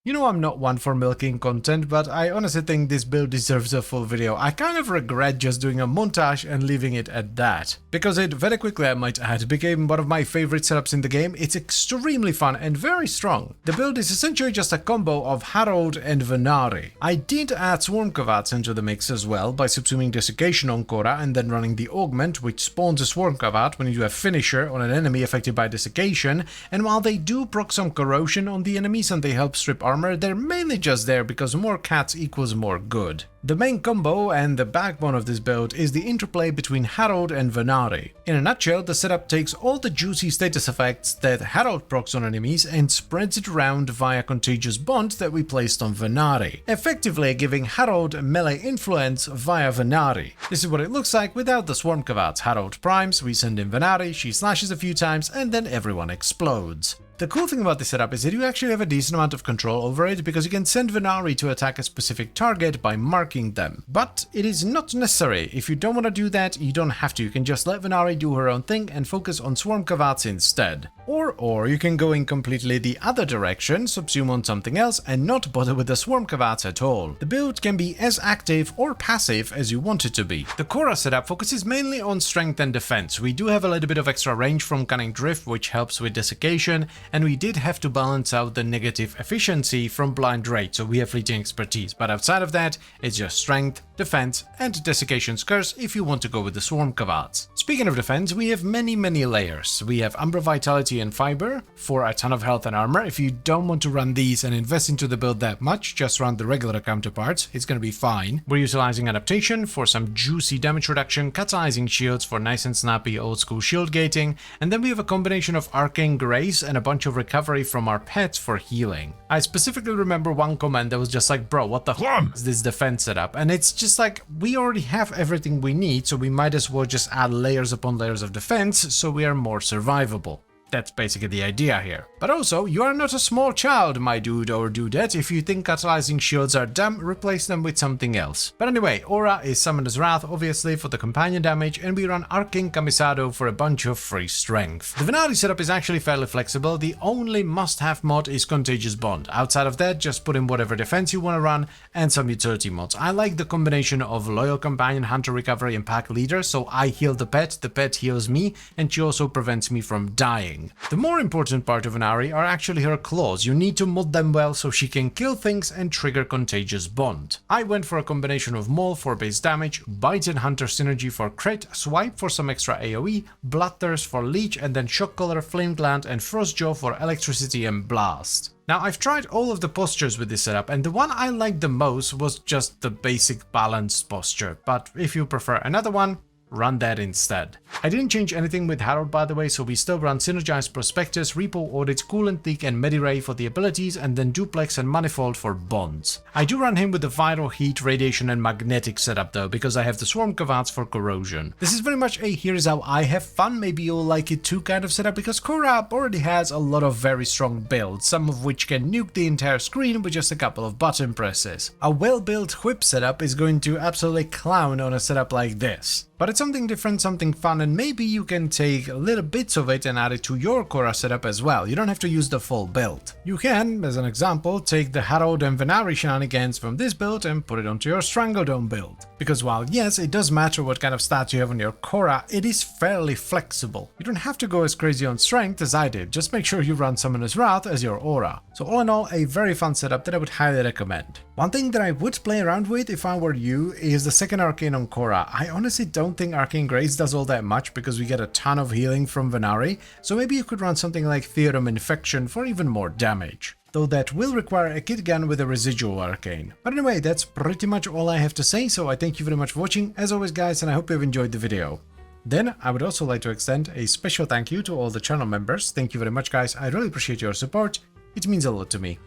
You know I'm not one for milking content, but I honestly think this build deserves a full video. I kind of regret just doing a montage and leaving it at that. Because it, very quickly I might add, became one of my favorite setups in the game. It's extremely fun and very strong. The build is essentially just a combo of Harrowed and Venari. I did add Swarm Kavats into the mix as well by subsuming Desiccation on Khora and then running the Augment, which spawns a Swarm Kavat when you do a finisher on an enemy affected by Desiccation, and while they do proc some corrosion on the enemies and they help strip armor, they're mainly just there because more cats equals more good. The main combo and the backbone of this build is the interplay between Harrowed and Venari. In a nutshell, the setup takes all the juicy status effects that Harrowed procs on enemies and spreads it around via Contagious Bond that we placed on Venari, effectively giving Harrowed melee influence via Venari. This is what it looks like without the Swarm Kavats. Harrowed primes, we send in Venari, she slashes a few times, and then everyone explodes. The cool thing about this setup is that you actually have a decent amount of control over it because you can send Venari to attack a specific target by marking them. But it is not necessary. If you don't want to do that, you don't have to. You can just let Venari do her own thing and focus on Swarm Kavats instead. Or you can go in completely the other direction, subsume on something else and not bother with the Swarm Kavats at all. The build can be as active or passive as you want it to be. The Khora setup focuses mainly on strength and defense. We do have a little bit of extra range from Cunning Drift, which helps with Desiccation, and we did have to balance out the negative efficiency from Blind Rage, so we have fleeting expertise, but outside of that, it's just strength, defense, and Desiccation's Curse if you want to go with the Swarm Kavats. Speaking of defense, we have many layers. We have Umbra Vitality and Fiber for a ton of health and armor. If you don't want to run these and invest into the build that much, just run the regular counterparts, it's gonna be fine. We're utilizing Adaptation for some juicy damage reduction, Catalyzing Shields for nice and snappy old school shield gating, and then we have a combination of Arcane Grace and a bunch of recovery from our pets for healing. I specifically remember one comment that was just like, bro, what the f is this defense setup? And it's just like, we already have everything we need, so we might as well just add layers upon layers of defense so we are more survivable. That's basically the idea here. But also, you are not a small child, my dude or dudette. If you think Catalyzing Shields are dumb, replace them with something else. But anyway, Aura is Summoner's Wrath, obviously, for the companion damage, and we run Arcane Camisado for a bunch of free strength. The Venari setup is actually fairly flexible. The only must-have mod is Contagious Bond. Outside of that, just put in whatever defense you want to run and some utility mods. I like the combination of Loyal Companion, Hunter Recovery, and Pack Leader, so I heal the pet heals me, and she also prevents me from dying. The more important part of Venari are actually her claws. You need to mod them well so she can kill things and trigger Contagious Bond. I went for a combination of Maul for base damage, Bite and Hunter Synergy for crit, Swipe for some extra AoE, Bloodthirst for leech, and then Shock Collar, Flame Gland, and Frostjaw for electricity and blast. Now, I've tried all of the postures with this setup, and the one I liked the most was just the basic balanced posture, but if you prefer another one, run that instead. I didn't change anything with Harrowed, by the way, so we still run Synergized Prospectus, Repo Audit, Coolant Leak, and Mediray for the abilities, and then Duplex and Manifold for bonds. I do run him with the Viral, Heat, Radiation, and Magnetic setup though, because I have the Swarm Kavats for corrosion. This is very much a here's how I have fun, maybe you'll like it too kind of setup, because Khora already has a lot of very strong builds, some of which can nuke the entire screen with just a couple of button presses. A well-built whip setup is going to absolutely clown on a setup like this. But it's something different, something fun, and maybe you can take little bits of it and add it to your Khora setup as well. You don't have to use the full build. You can, as an example, take the Harrowed and Venari shenanigans from this build and put it onto your Strangledome build. Because while yes, it does matter what kind of stats you have on your Khora, it is fairly flexible. You don't have to go as crazy on strength as I did, just make sure you run Summoner's Wrath as your aura. So all in all, a very fun setup that I would highly recommend. One thing that I would play around with if I were you is the second Arcane on Khora. I honestly don't think Arcane Grace does all that much because we get a ton of healing from Venari, so maybe you could run something like Theorem Infection for even more damage. Though that will require a kit gun with a residual arcane. But anyway, that's pretty much all I have to say, so I thank you very much for watching, as always guys, and I hope you have enjoyed the video. Then, I would also like to extend a special thank you to all the channel members. Thank you very much guys, I really appreciate your support, it means a lot to me.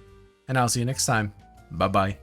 And I'll see you next time, bye bye.